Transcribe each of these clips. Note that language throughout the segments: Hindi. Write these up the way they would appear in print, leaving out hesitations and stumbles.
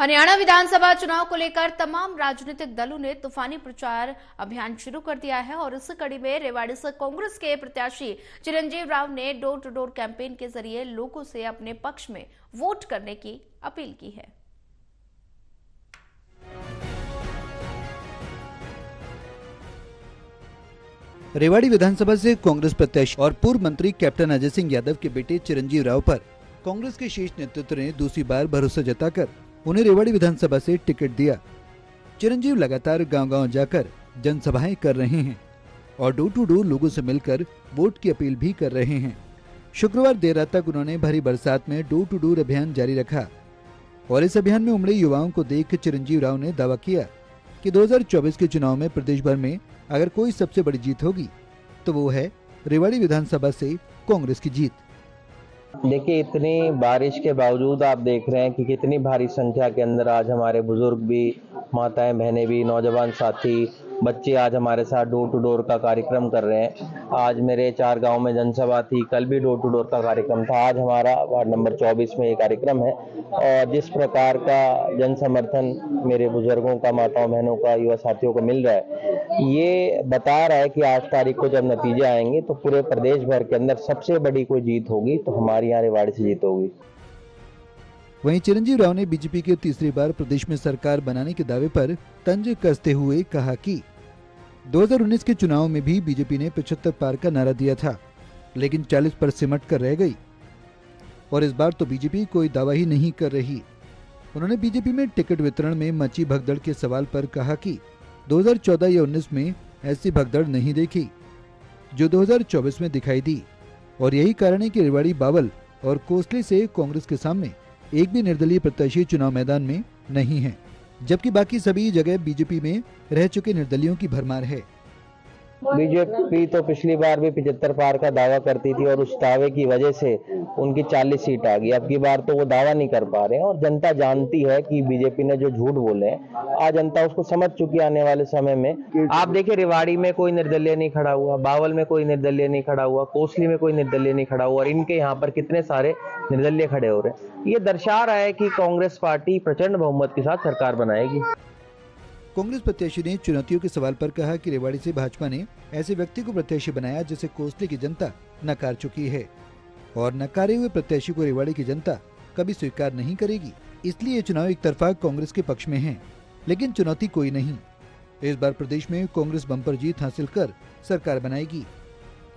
हरियाणा विधानसभा चुनाव को लेकर तमाम राजनीतिक दलों ने तूफानी प्रचार अभियान शुरू कर दिया है और इस कड़ी में रेवाड़ी से कांग्रेस के प्रत्याशी चिरंजीव राव ने डोर टू डोर कैंपेन के जरिए लोगों से अपने पक्ष में वोट करने की अपील की है। रेवाड़ी विधानसभा से कांग्रेस प्रत्याशी और पूर्व मंत्री कैप्टन अजय सिंह यादव के बेटे चिरंजीव राव पर कांग्रेस के शीर्ष नेतृत्व ने दूसरी बार भरोसा जताकर उन्हें रेवाड़ी विधानसभा से टिकट दिया। चिरंजीव लगातार गांव-गांव जाकर जनसभाएं कर रहे हैं और डोर टू डोर लोगों से मिलकर वोट की अपील भी कर रहे हैं। शुक्रवार देर रात तक उन्होंने भारी बरसात में डोर टू डोर अभियान जारी रखा और इस अभियान में उमड़े युवाओं को देख चिरंजीव राव ने दावा किया कि 2024 के चुनाव में प्रदेश भर में अगर कोई सबसे बड़ी जीत होगी तो वो है रेवाड़ी विधानसभा से कांग्रेस की जीत। देखिए, इतनी बारिश के बावजूद आप देख रहे हैं कि कितनी भारी संख्या के अंदर आज हमारे बुजुर्ग भी, माताएं बहनें भी, नौजवान साथी, बच्चे आज हमारे साथ डोर टू डोर का कार्यक्रम कर रहे हैं। आज मेरे 4 गांव में जनसभा थी, कल भी डोर टू डोर का कार्यक्रम था। आज हमारा वार्ड नंबर 24 में ये कार्यक्रम है और जिस प्रकार का जन समर्थन मेरे बुजुर्गों का, माताओं बहनों का, युवा साथियों को मिल रहा है, ये बता रहा है कि 8 तारीख को जब नतीजे आएंगे तो पूरे प्रदेश भर के अंदर सबसे बड़ी कोई जीत होगी तो हमारे यहाँ रेवाड़ी से जीत होगी। वहीं चिरंजीव राव ने बीजेपी के तीसरी बार प्रदेश में सरकार बनाने के दावे पर तंज कसते हुए कहा कि 2019 के चुनाव में भी बीजेपी ने 75 पार का नारा दिया था, लेकिन 40 पर सिमट कर रह गई और इस बार तो बीजेपी कोई दावा ही नहीं कर रही। उन्होंने बीजेपी में टिकट वितरण में मची भगदड़ के सवाल पर कहा कि 2014 या 19 में ऐसी भगदड़ नहीं देखी जो 2024 में दिखाई दी और यही कारण है कि रेवाड़ी, बावल और कोसली से कांग्रेस के सामने एक भी निर्दलीय प्रत्याशी चुनाव मैदान में नहीं है, जबकि बाकी सभी जगह बीजेपी में रह चुके निर्दलियों की भरमार है। बीजेपी तो पिछली बार भी 75 पार का दावा करती थी और उस दावे की वजह से उनकी 40 सीट आ गई। अब की बार तो वो दावा नहीं कर पा रहे हैं और जनता जानती है कि बीजेपी ने जो झूठ बोले हैं, आज जनता उसको समझ चुकी है। आने वाले समय में आप देखिए, रेवाड़ी में कोई निर्दलीय नहीं खड़ा हुआ, बावल में कोई निर्दलीय नहीं खड़ा हुआ, कोसली में कोई निर्दलीय नहीं खड़ा हुआ और इनके यहाँ पर कितने सारे निर्दलीय खड़े हो रहे हैं। ये दर्शा रहा है कि कांग्रेस पार्टी प्रचंड बहुमत के साथ सरकार बनाएगी। कांग्रेस प्रत्याशी ने चुनौतियों के सवाल पर कहा कि रेवाड़ी से भाजपा ने ऐसे व्यक्ति को प्रत्याशी बनाया जिसे कोसली की जनता नकार चुकी है और नकारे हुए प्रत्याशी को रेवाड़ी की जनता कभी स्वीकार नहीं करेगी। इसलिए ये चुनाव एक तरफा कांग्रेस के पक्ष में है, लेकिन चुनौती कोई नहीं। इस बार प्रदेश में कांग्रेस बम्पर जीत हासिल कर सरकार बनाएगी।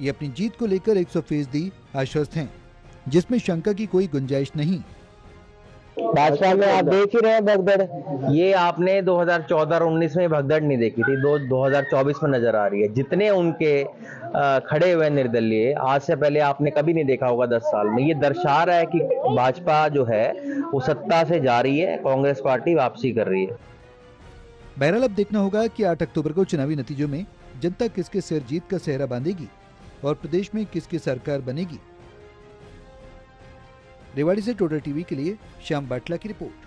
ये अपनी जीत को लेकर 100% आश्वस्त हैं, जिसमें शंका की कोई गुंजाइश नहीं। भाजपा में आप देख ही रहे हैं भगदड़, ये आपने 2014 और 19 में भगदड़ नहीं देखी थी, 2024 में नजर आ रही है। जितने उनके खड़े हुए निर्दलीय आज से पहले आपने कभी नहीं देखा होगा 10 साल में। ये दर्शा रहा है कि भाजपा जो है वो सत्ता से जा रही है, कांग्रेस पार्टी वापसी कर रही है। बहरहाल अब देखना होगा कि 8 अक्टूबर को चुनावी नतीजों में जनता किसके सिर जीत का सेहरा बांधेगी और प्रदेश में किसकी सरकार बनेगी। रेवाड़ी से टोडर टीवी के लिए श्याम बाटला की रिपोर्ट।